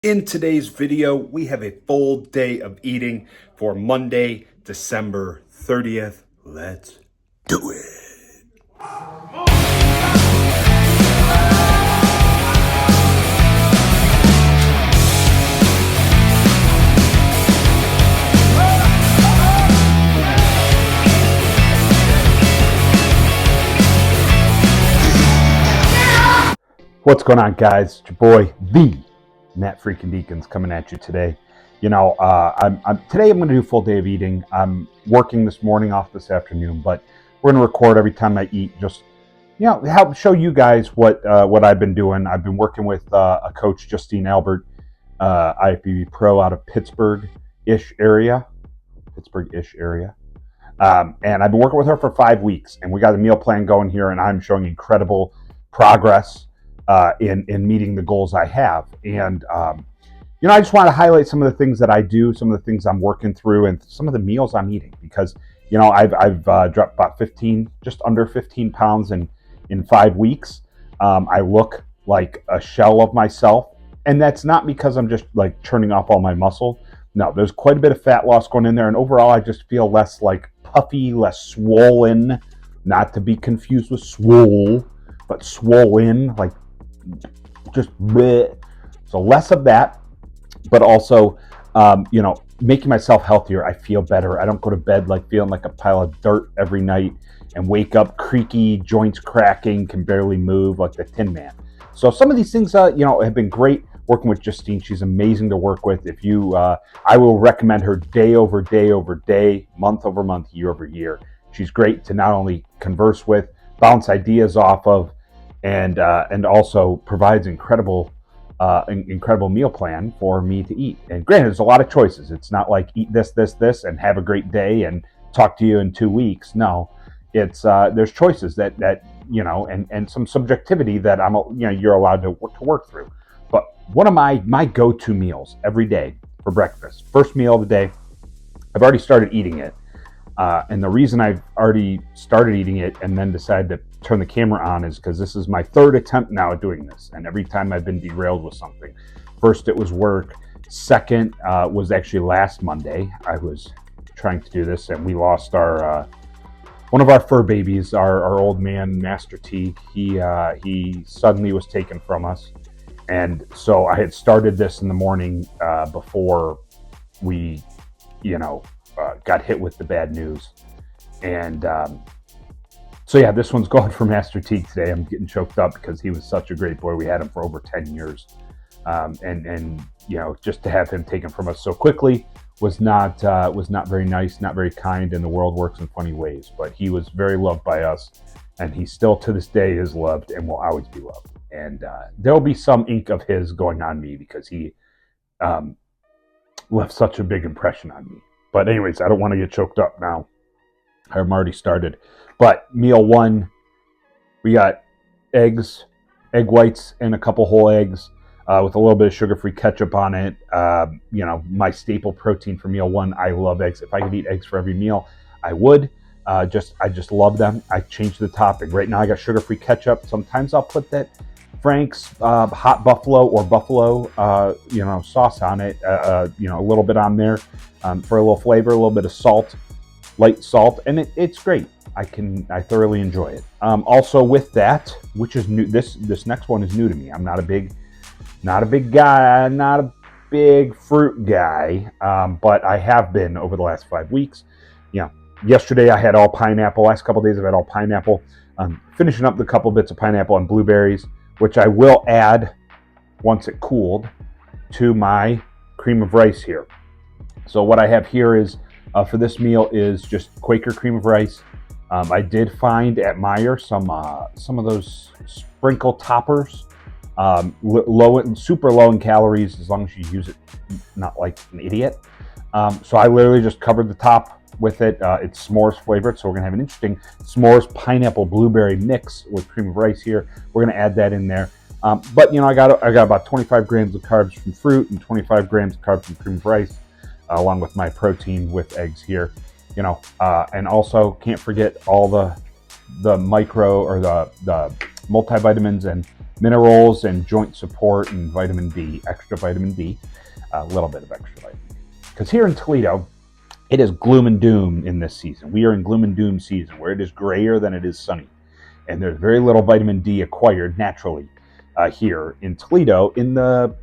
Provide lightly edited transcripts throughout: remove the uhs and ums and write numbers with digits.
In today's video, we have a full day of eating for Monday, December 30th. Let's do it. What's going on, guys? It's your boy, Freakin Deakins, coming at you today. Today I'm going to do a full day of eating. I'm working this morning, off this afternoon, but we're going to record every time I eat. Just help show you guys what I've been doing. I've been working with a coach, Justine Albert, IFBB pro out of Pittsburgh-ish area, and I've been working with her for 5 weeks, and we got a meal plan going here, and I'm showing incredible progress in meeting the goals I have. And I just want to highlight some of the things that I do, some of the things I'm working through, and some of the meals I'm eating, because I've dropped about just under 15 pounds in 5 weeks. I look like a shell of myself, and that's not because I'm just like churning off all my muscle. No, there's quite a bit of fat loss going in there, and overall I just feel less like puffy, less swollen, not to be confused with swole, but swollen, like just bleh. So less of that, but also making myself healthier. I feel better. I don't go to bed like feeling like a pile of dirt every night and wake up creaky, joints cracking, can barely move like the Tin Man. So some of these things have been great working with Justine. She's amazing to work with. I will recommend her day over day over day, month over month, year over year. She's great to not only converse with, bounce ideas off of, and also provides incredible meal plan for me to eat. And granted, there's a lot of choices. It's not like eat this, and have a great day and talk to you in 2 weeks. No, it's there's choices that and some subjectivity that you're allowed to work through. But one of my go-to meals every day for breakfast, first meal of the day, I've already started eating it. And the reason I've already started eating it and then decided to turn the camera on is because this is my third attempt now at doing this. And every time I've been derailed with something. First, it was work. Second, was actually last Monday. I was trying to do this and we lost our one of our fur babies, our old man, Master T. He suddenly was taken from us. And so I had started this in the morning before we, got hit with the bad news. And so yeah, this one's going for Master T today. I'm getting choked up because he was such a great boy. We had him for over 10 years. And just to have him taken from us so quickly was not very nice, not very kind, and the world works in funny ways. But he was very loved by us, and he still to this day is loved and will always be loved. And there'll be some ink of his going on me because he left such a big impression on me. But anyways, I don't want to get choked up now. I'm already started. But meal one, we got eggs, egg whites, and a couple whole eggs with a little bit of sugar-free ketchup on it. My staple protein for meal one. I love eggs. If I could eat eggs for every meal, I would. I just love them. I changed the topping. Right now I got sugar-free ketchup. Sometimes I'll put that Frank's hot buffalo or buffalo sauce on it. A little bit on there for a little flavor, a little bit of salt, light salt, and it's great. I thoroughly enjoy it. Also with that, which is new, this next one is new to me. I'm not a big fruit guy, but I have been over the last 5 weeks. Yesterday I had all pineapple. Last couple of days I've had all pineapple. Finishing up the couple bits of pineapple and blueberries, which I will add once it cooled to my cream of rice here. So what I have here is for this meal is just Quaker cream of rice. I did find at Meijer some of those sprinkle toppers, super low in calories as long as you use it not like an idiot. So I literally just covered the top with it. It's s'mores flavored, so we're gonna have an interesting s'mores pineapple blueberry mix with cream of rice here. We're gonna add that in there. But I got about 25 grams of carbs from fruit and 25 grams of carbs from cream of rice, along with my protein with eggs here. And also can't forget all the micro or the multivitamins and minerals and joint support and vitamin D, extra vitamin D, a little bit of extra vitamin D. Because here in Toledo, it is gloom and doom in this season. We are in gloom and doom season where it is grayer than it is sunny. And there's very little vitamin D acquired naturally here in Toledo in the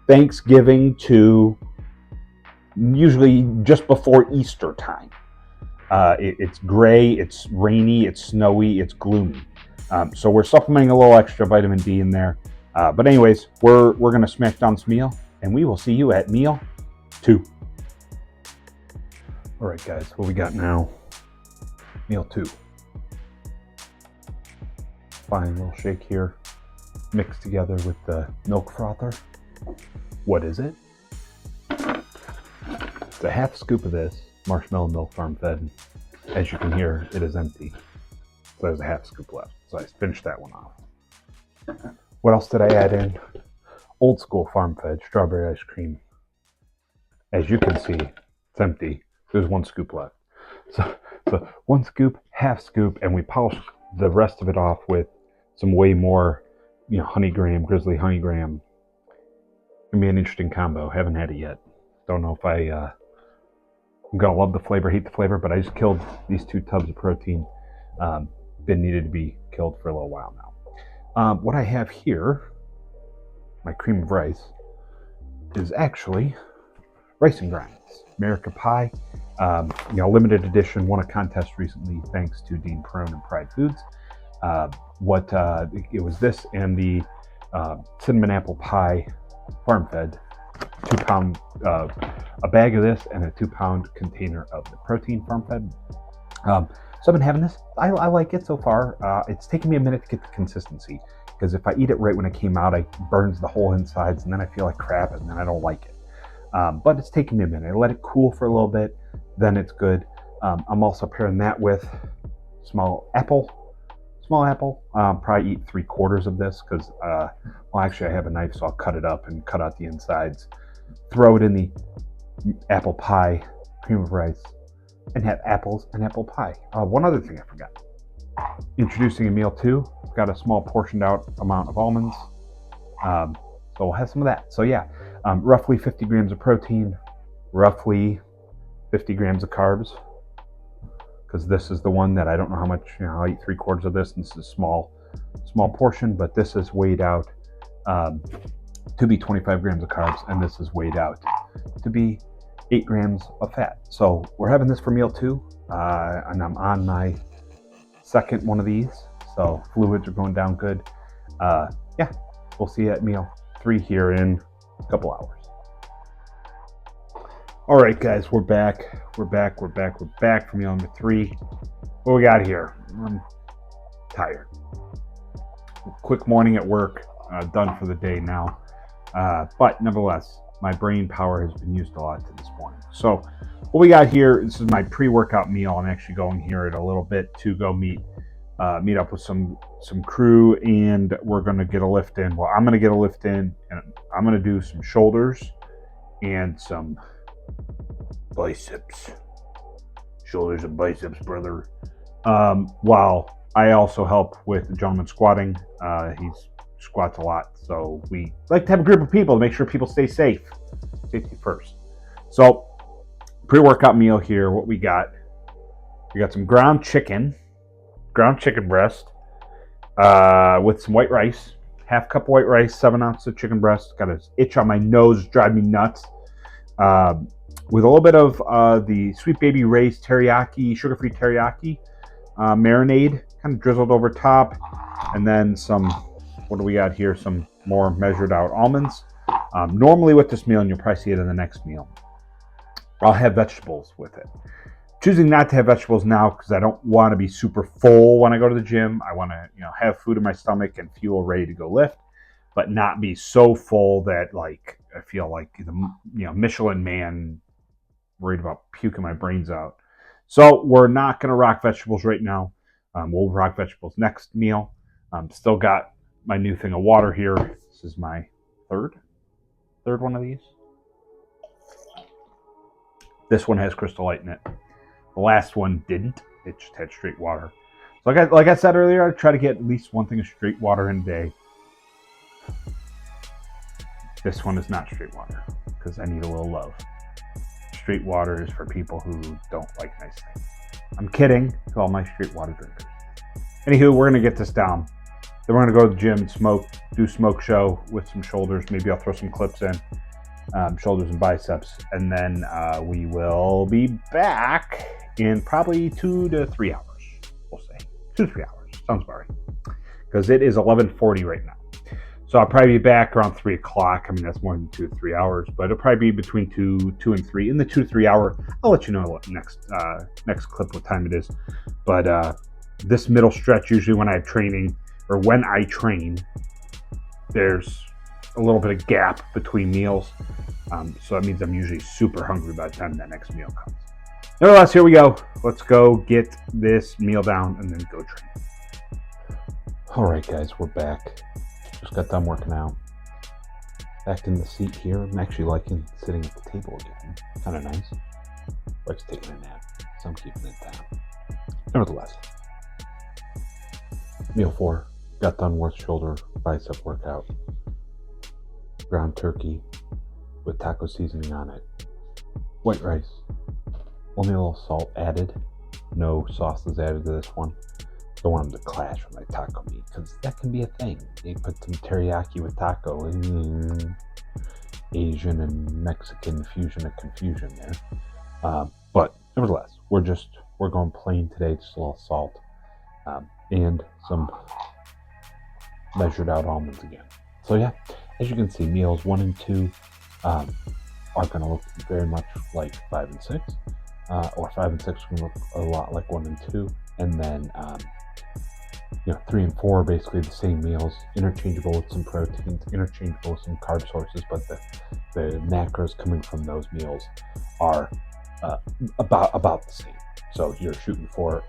Thanksgiving to usually just before Easter time. It's gray, it's rainy, it's snowy, it's gloomy. So we're supplementing a little extra vitamin D in there. But anyways, we're going to smash down this meal, and we will see you at meal 2. All right, guys, what we got now? Meal 2. Fine little shake here, mixed together with the milk frother. What is it? It's a half scoop of this marshmallow milk farm fed. As you can hear, it is empty. So there's a half scoop left. So I finished that one off. What else did I add in? Old school farm fed strawberry ice cream. As you can see, it's empty. There's 1 scoop left. So 1 scoop, half scoop, and we polished the rest of it off with some way more, honey graham, grizzly honey graham. Gonna be an interesting combo. Haven't had it yet. Don't know if I'm gonna love the flavor, hate the flavor, but I just killed these 2 tubs of protein. Been needed to be killed for a little while now. What I have here, my cream of rice, is actually rice and grinds. America Pie, limited edition, won a contest recently thanks to Dean Perone and Pride Foods. It was this and the cinnamon apple pie farm fed, 2 pound, a bag of this and a 2 pound container of the protein farm fed. So I've been having this. I like it so far. It's taken me a minute to get the consistency, because if I eat it right when it came out, it burns the whole insides, and then I feel like crap, and then I don't like it. But it's taken me a minute. I let it cool for a little bit, then it's good. I'm also pairing that with small apple. Probably eat 3/4 of this because, actually I have a knife, so I'll cut it up and cut out the insides. Throw it in the apple pie, cream of rice, and have apples and apple pie. One other thing I forgot. Introducing in meal 2, I've got a small portioned out amount of almonds. So we'll have some of that. So yeah, roughly 50 grams of protein, roughly 50 grams of carbs. Because this is the one that I don't know how much, I'll eat 3/4 of this, and this is a small portion, but this is weighed out to be 25 grams of carbs, and this is weighed out to be 8 grams of fat. So we're having this for meal 2, and I'm on my second one of these, so fluids are going down good. Yeah, we'll see you at meal 3 here in a couple hours. All right, guys, we're back for meal number 3. What we got here? I'm tired. Quick morning at work, done for the day now. But nevertheless, my brain power has been used a lot to this morning. So what we got here, this is my pre-workout meal. I'm actually going here in a little bit to go meet up with some crew, and we're going to get a lift in. Well, I'm going to get a lift in, and I'm going to do some shoulders and some biceps. Shoulders and biceps, brother. While I also help with the gentleman squatting. He squats a lot, so we like to have a group of people to make sure people stay safe. Safety first. So, pre-workout meal here. What we got some ground chicken breast, with some white rice. Half cup of white rice, 7 ounces of chicken breast. Got an itch on my nose, drive me nuts. With a little bit of the Sweet Baby Ray's teriyaki, sugar-free teriyaki marinade, kind of drizzled over top, and then some. What do we got here? Some more measured out almonds. Normally with this meal, and you'll probably see it in the next meal, I'll have vegetables with it. Choosing not to have vegetables now because I don't want to be super full when I go to the gym. I want to, have food in my stomach and fuel ready to go lift, but not be so full that I feel like the Michelin man, worried about puking my brains out. So we're not going to rock vegetables right now. We'll rock vegetables next meal. Still got my new thing of water here. This is my third one of these. This one has Crystal Light in it. The last one didn't. It just had straight water. So like I said earlier, I try to get at least one thing of straight water in a day. This one is not straight water because I need a little love. Straight water is for people who don't like nice things. I'm kidding to all my straight water drinkers. Anywho, we're gonna get this down. Then we're gonna go to the gym, smoke, do smoke show with some shoulders. Maybe I'll throw some clips in, shoulders and biceps, and then we will be back in probably 2 to 3 hours. We'll say 2 to 3 hours. Sounds about right. Because it is 11:40 right now. So I'll probably be back around 3 o'clock. I mean, that's more than 2 to 3 hours, but it'll probably be between 2 and 3. In the 2 to 3 hour, I'll let you know what next clip, what time it is. But this middle stretch, usually when I train, there's a little bit of gap between meals. So that means I'm usually super hungry by the time that next meal comes. Nevertheless, here we go. Let's go get this meal down and then go train. All right, guys, we're back. Just got done working out. Back in the seat here. I'm actually liking sitting at the table again. Kind of nice. Wife's taking a nap, so I'm keeping it down. Nevertheless, meal 4. Got done with shoulder bicep workout. Ground turkey with taco seasoning on it. White rice. Only a little salt added. No sauces added to this one. Don't want them to clash with my taco meat because that can be a thing. They put some teriyaki with taco. Asian and Mexican fusion of confusion there. But nevertheless, we're going plain today. Just a little salt and some measured out almonds again. So yeah, as you can see, meals 1 and 2 are going to look very much like 5 and 6, or 5 and 6 are going to look a lot like 1 and 2, and then 3 and 4 are basically the same meals, interchangeable with some proteins, interchangeable with some carb sources, but the macros coming from those meals are about the same. So you're shooting for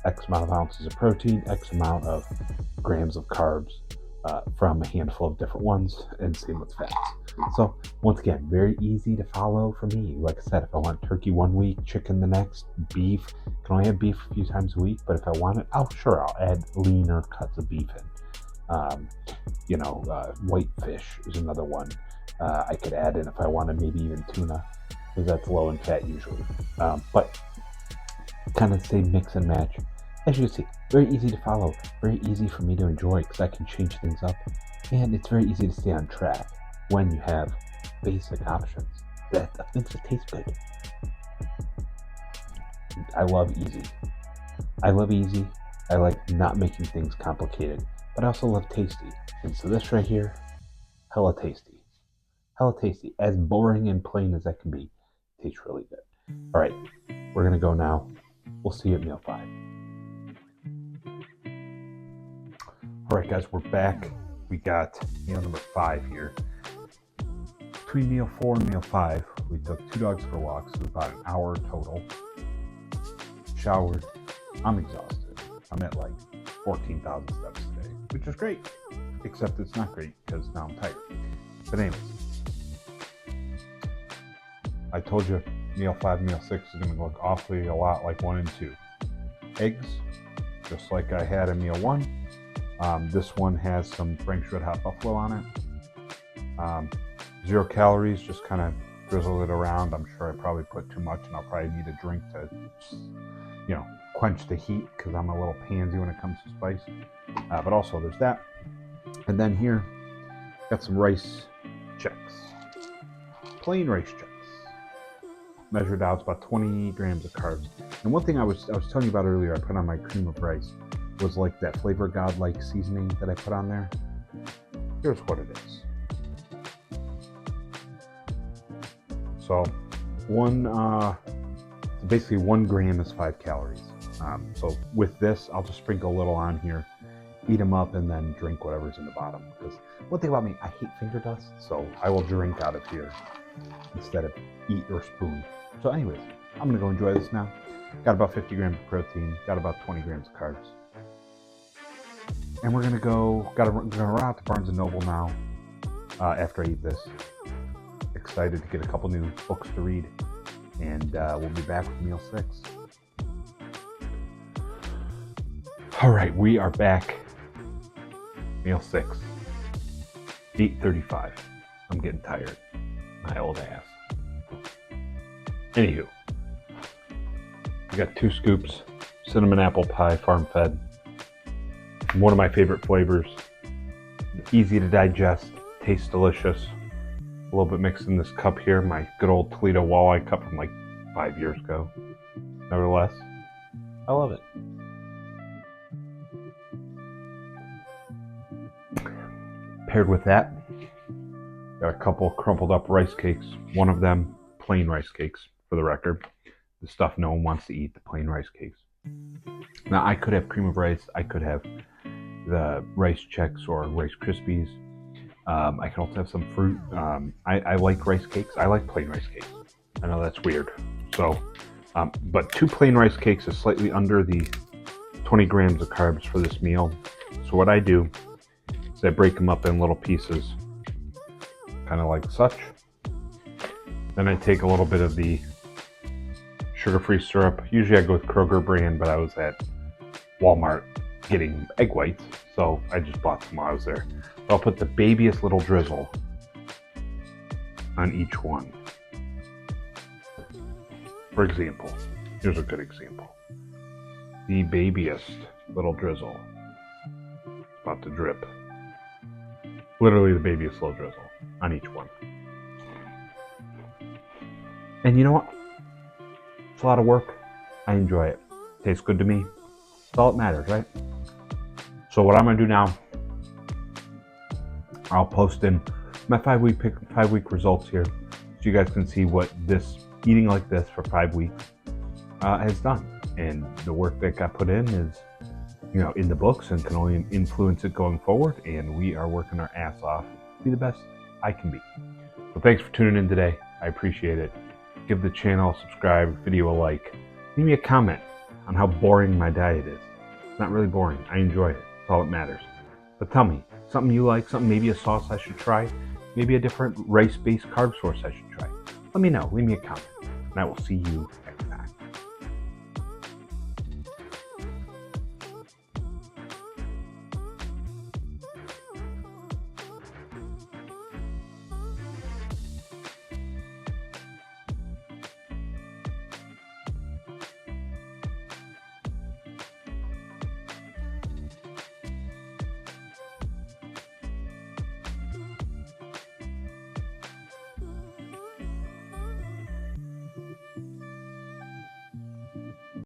X amount of ounces of protein, X amount of grams of carbs from a handful of different ones, and same with fats. So once again, very easy to follow for me. Like I said, if I want turkey 1 week, chicken the next, beef, can only have beef a few times a week, but if I want it, I'll add leaner cuts of beef in. White fish is another one. I could add in if I wanted, maybe even tuna, because that's low in fat usually. But kind of same mix and match. As you can see, very easy to follow, very easy for me to enjoy because I can change things up, and it's very easy to stay on track when you have basic options that makes it taste good. I love easy. I like not making things complicated, but I also love tasty. And so this right here, hella tasty. As boring and plain as that can be, tastes really good. All right, we're gonna go now. We'll see you at meal 5. All right, guys, we're back. We got meal number 5 here. Between meal 4 and meal 5, we took 2 dogs for walks. It was about an hour total. Showered. I'm exhausted. I'm at like 14,000 steps today, which is great. Except it's not great because now I'm tired. But anyways, I told you meal 5, meal 6 is going to look awfully a lot like 1 and 2. Eggs, just like I had in meal 1. This one has some Frank's Red Hot Buffalo on it. 0 calories, just kind of drizzle it around. I'm sure I probably put too much and I'll probably need a drink to, quench the heat because I'm a little pansy when it comes to spice. But also there's that. And then here, got some rice checks. Plain rice checks. Measured out, it's about 20 grams of carbs. And one thing I was telling you about earlier, I put on my cream of rice, was like that Flavor God-like seasoning that I put on there. Here's what it is. So basically 1 gram is 5 calories. So with this, I'll just sprinkle a little on here, eat them up, and then drink whatever's in the bottom. Because one thing about me, I hate finger dust, so I will drink out of here instead of eat or spoon. So anyways, I'm gonna go enjoy this now. Got about 50 grams of protein, got about 20 grams of carbs. And we're gonna run out to Barnes & Noble now after I eat this. Excited to get a couple new books to read. And we'll be back with meal 6. All right, we are back. Meal 6, 8:35. I'm getting tired. My old ass. Anywho, I got 2 scoops, cinnamon apple pie, farm fed. One of my favorite flavors. Easy to digest, tastes delicious. A little bit mixed in this cup here, my good old Toledo walleye cup from like 5 years ago. Nevertheless, I love it. Paired with that, got a couple crumpled up rice cakes. One of them, plain rice cakes, for the record. The stuff no one wants to eat, the plain rice cakes. Now, I could have cream of rice. I could have the rice Chex or Rice Krispies. I can also have some fruit. I like rice cakes. I like plain rice cakes. I know that's weird. So, but 2 plain rice cakes is slightly under the 20 grams of carbs for this meal. So what I do is I break them up in little pieces, kind of like such. Then I take a little bit of the sugar-free syrup. Usually I go with Kroger brand, but I was at Walmart getting egg whites, so I just bought some while I was there. I'll put the babyest little drizzle on each one. For example, here's a good example. The babyest little drizzle. About to drip. Literally the babyest little drizzle on each one. And you know what? It's a lot of work. I enjoy it. Tastes good to me. That's all that matters, right? So what I'm going to do now, I'll post in my 5-week results here, so you guys can see what this eating like this for 5 weeks has done. And the work that got put in is, you know, in the books and can only influence it going forward. And we are working our ass off to be the best I can be. So thanks for tuning in today. I appreciate it. Give the channel a subscribe, video a like. Leave me a comment on how boring my diet is. It's not really boring. I enjoy it. That's all that matters. But tell me, something you like, something, maybe a sauce I should try, maybe a different rice-based carb source I should try. Let me know. Leave me a comment. And I will see you